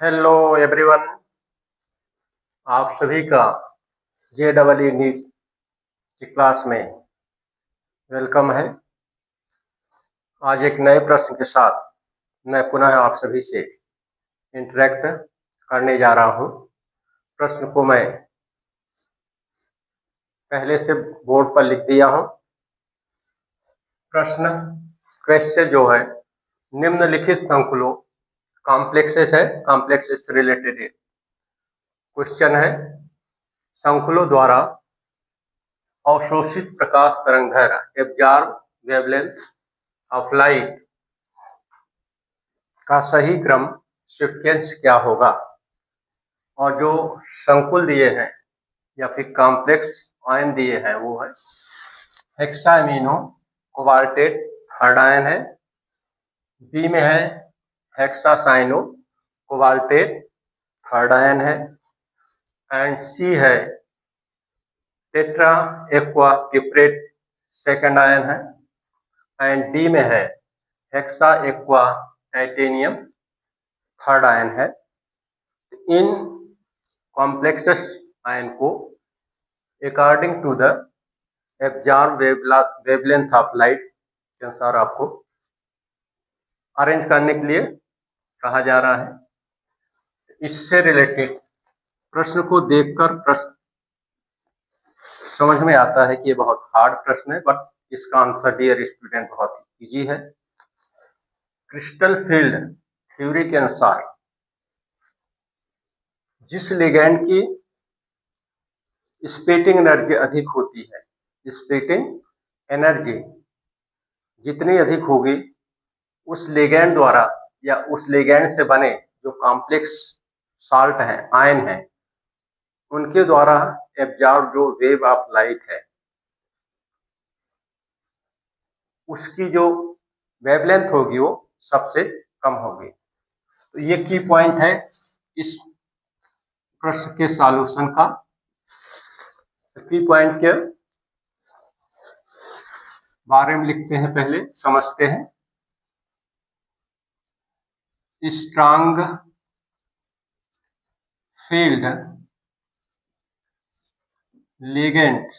Hello everyone. आप सभी का जे डबल ई नीट की क्लास में वेलकम है। आज एक नए प्रश्न के साथ मैं पुनः आप सभी से इंटरेक्ट करने जा रहा हूं। प्रश्न को मैं पहले से बोर्ड पर लिख दिया हूं। प्रश्न क्वेश्चन जो है, निम्नलिखित संकुलों कॉम्प्लेक्सेस है, कॉम्प्लेक्सेस से रिलेटेड क्वेश्चन है। संकुलों द्वारा अवशोषित प्रकाश तरंगदैर्घ्य एब्जॉर्ब वेवलेंथ ऑफ लाइट का सही क्रम सीक्वेंस क्या होगा। और जो संकुल दिए हैं या फिर कॉम्प्लेक्स आयन दिए हैं वो है हेक्सामिनो कोबाल्टेट थर्ड आयन है, बी में है हेक्सासाइनो कोबाल्टेट थर्ड आयन है, एंड सी है tetra aqua cuprate second ion है, एंड डी में है hexa aqua titanium third ion है। इन कॉम्प्लेक्सेस आयन को according to the absorb wavelength of light के अनुसार आपको अरेंज करने के लिए कहा जा रहा है। इससे रिलेटेड प्रश्न को देखकर प्रश्न समझ में आता है कि ये बहुत हार्ड प्रश्न है, बट इसका आंसर डियर स्टूडेंट बहुत इजी है। क्रिस्टल फील्ड थ्योरी के अनुसार जिस लिगैंड की स्प्लिटिंग एनर्जी अधिक होती है, स्प्लिटिंग एनर्जी जितनी अधिक होगी उस लिगैंड द्वारा या उस लिगैंड से बने जो कॉम्प्लेक्स साल्ट है, आयन है, उनके द्वारा एब्जॉर्ब जो वेव ऑफ लाइट है उसकी जो वेवलेंथ होगी वो सबसे कम होगी। तो ये की पॉइंट है इस प्रश्न के सॉल्यूशन का। की पॉइंट के बारे में लिखते हैं, पहले समझते हैं। स्ट्रॉन्ग फील्ड लिगेंड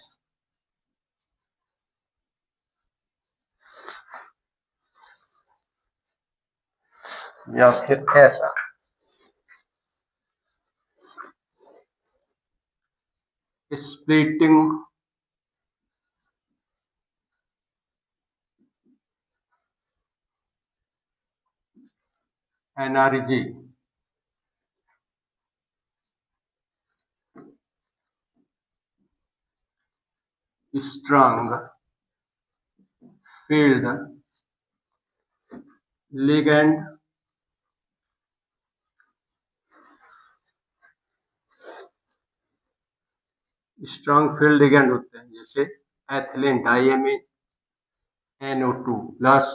या फिर ऐसा splitting energy strong field ligand strong field ligand होते हैं, जैसे ethylene diamine NO2 plus,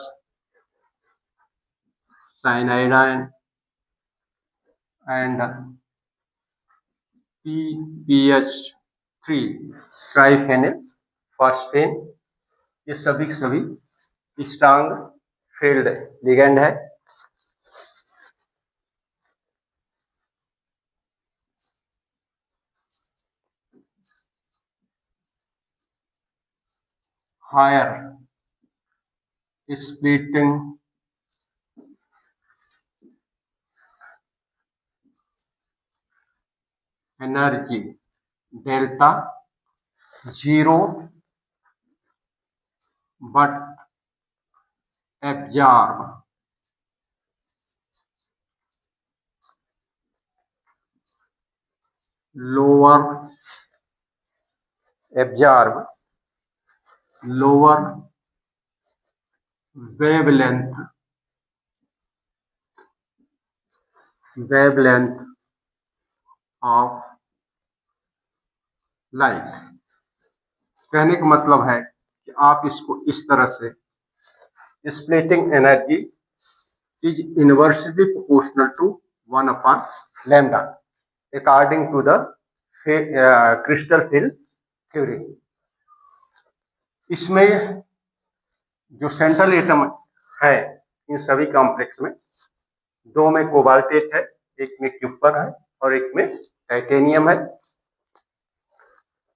cyanidine and PPH3 triphenyl phosphine, ये सभी के सभी स्ट्रॉन्ग फील्ड लिगेंड है। Higher splitting energy delta 0 but absorb lower absorb lower wavelength of light. कहने का मतलब है कि आप इसको इस तरह से splitting energy is inversely proportional to 1/लैम्डा according to the crystal field theory. इसमें जो सेंट्रल एटम है इन सभी कॉम्प्लेक्स में, दो में कोबाल्टेट है, एक में क्यूपर है और एक में टाइटेनियम है।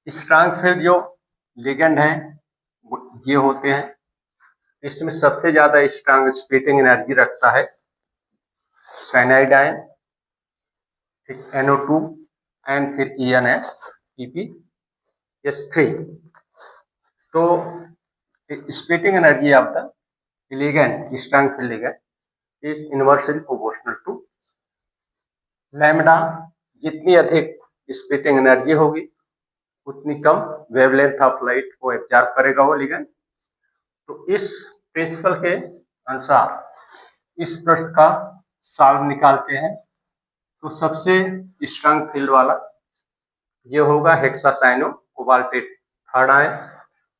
स्ट्रांग फील्ड जो लिगेंड है ये होते हैं। इसमें सबसे ज्यादा स्ट्रांग स्प्लिटिंग एनर्जी रखता है साइनाइड आयन, फिर NO2 एंड फिर EnPPS3। तो splitting energy of the ligand, strong field ligand is inversely proportional to lambda. जितनी अधिक स्प्लिटिंग एनर्जी होगी उतनी कम वेवलेंथ ऑफ लाइट को एब्जॉर्ब करेगा वो लिगेंड। तो इस प्रिंसिपल के अनुसार इस प्रश्न का सॉल्व निकालते हैं। तो सबसे स्ट्रांग फील्ड वाला ये होगा हेक्सासाइनो कोबाल्टेट थर्ड आयन।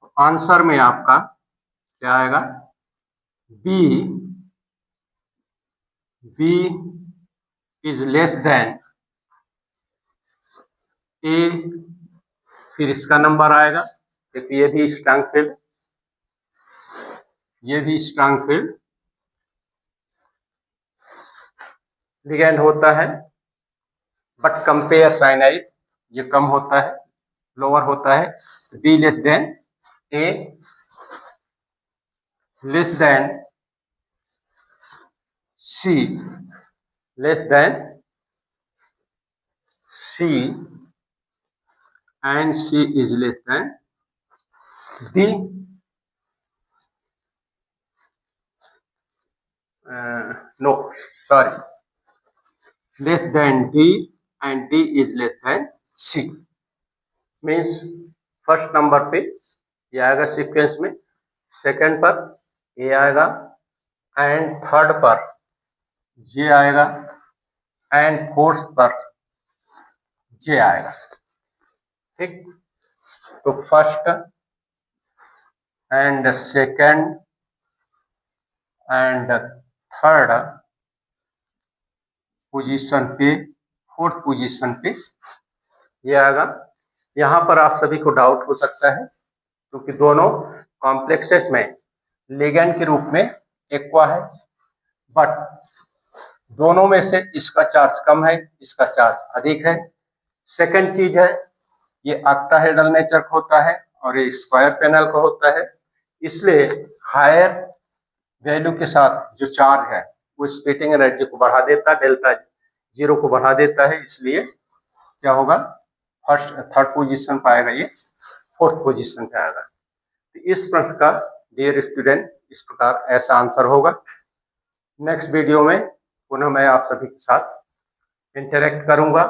तो आंसर में आपका क्या आएगा? बी इज लेस देन ए। फिर इसका नंबर आएगा, क्योंकि ये भी स्ट्रांग फील्ड लिगेंड होता है, बट कंपेयर साइनाइड ये कम होता है, लोअर होता है। B less than A, less than C, less than C and C is less than D. No sorry, less than D and D is less than C. Means first number पे ये आएगा sequence में, second पर ए आएगा and third पर जे आएगा and fourth पर जे आएगा। ठीक, तो first and second and third position पे, फोर्थ पोजीशन पे ये आएगा। यहाँ पर आप सभी को डाउट हो सकता है, क्योंकि दोनों कॉम्प्लेक्सेस में लिगेंड के रूप में एक्वा है, बट दोनों में से इसका चार्ज कम है, इसका चार्ज अधिक है। सेकंड चीज है, ये ऑक्टाहेड्रल नेचर का होता है और ये स्क्वायर पैनल का होता है, इसलिए हायर वैल्यू के साथ जो चार्ज है वो स्प्लिटिंग एनर्जी को बढ़ा देता है, डेल्टा जीरो को बढ़ा देता है। इसलिए क्या होगा, थर्ड पोजीशन पाएगा, ये फोर्थ पोजीशन पे आएगा। तो इस प्रश्न का डियर स्टूडेंट इस प्रकार ऐसा आंसर होगा। नेक्स्ट वीडियो में पुनः मैं आप सभी के साथ इंटरेक्ट करूंगा।